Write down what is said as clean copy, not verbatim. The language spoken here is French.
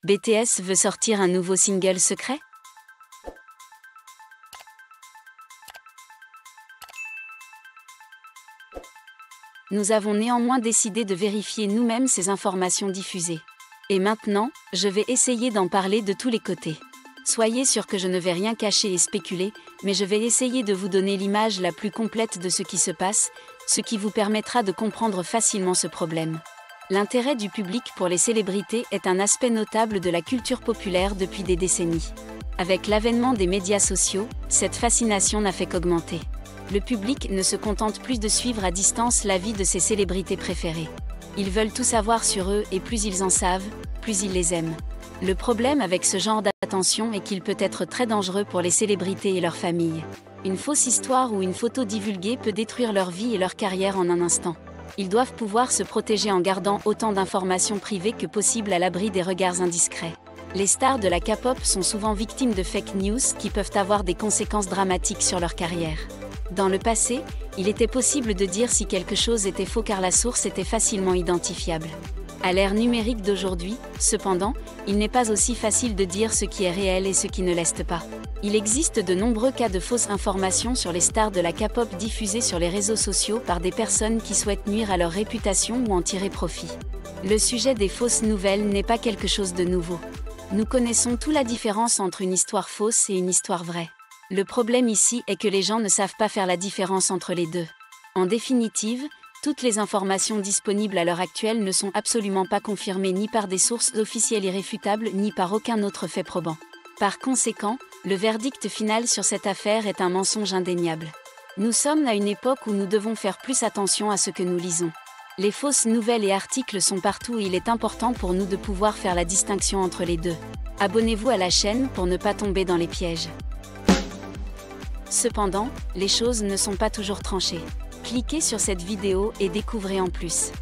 BTS veut sortir un nouveau single secret? Nous avons néanmoins décidé de vérifier nous-mêmes ces informations diffusées. Et maintenant, je vais essayer d'en parler de tous les côtés. Soyez sûr que je ne vais rien cacher et spéculer, mais je vais essayer de vous donner l'image la plus complète de ce qui se passe, ce qui vous permettra de comprendre facilement ce problème. L'intérêt du public pour les célébrités est un aspect notable de la culture populaire depuis des décennies. Avec l'avènement des médias sociaux, cette fascination n'a fait qu'augmenter. Le public ne se contente plus de suivre à distance la vie de ses célébrités préférées. Ils veulent tout savoir sur eux et plus ils en savent, plus ils les aiment. Le problème avec ce genre d'attention est qu'il peut être très dangereux pour les célébrités et leurs familles. Une fausse histoire ou une photo divulguée peut détruire leur vie et leur carrière en un instant. Ils doivent pouvoir se protéger en gardant autant d'informations privées que possible à l'abri des regards indiscrets. Les stars de la K-pop sont souvent victimes de fake news qui peuvent avoir des conséquences dramatiques sur leur carrière. Dans le passé, il était possible de dire si quelque chose était faux car la source était facilement identifiable. À l'ère numérique d'aujourd'hui, cependant, il n'est pas aussi facile de dire ce qui est réel et ce qui ne l'est pas. Il existe de nombreux cas de fausses informations sur les stars de la K-pop diffusées sur les réseaux sociaux par des personnes qui souhaitent nuire à leur réputation ou en tirer profit. Le sujet des fausses nouvelles n'est pas quelque chose de nouveau. Nous connaissons toute la différence entre une histoire fausse et une histoire vraie. Le problème ici est que les gens ne savent pas faire la différence entre les deux. En définitive, toutes les informations disponibles à l'heure actuelle ne sont absolument pas confirmées ni par des sources officielles irréfutables ni par aucun autre fait probant. Par conséquent, le verdict final sur cette affaire est un mensonge indéniable. Nous sommes à une époque où nous devons faire plus attention à ce que nous lisons. Les fausses nouvelles et articles sont partout et il est important pour nous de pouvoir faire la distinction entre les deux. Abonnez-vous à la chaîne pour ne pas tomber dans les pièges. Cependant, les choses ne sont pas toujours tranchées. Cliquez sur cette vidéo et découvrez en plus.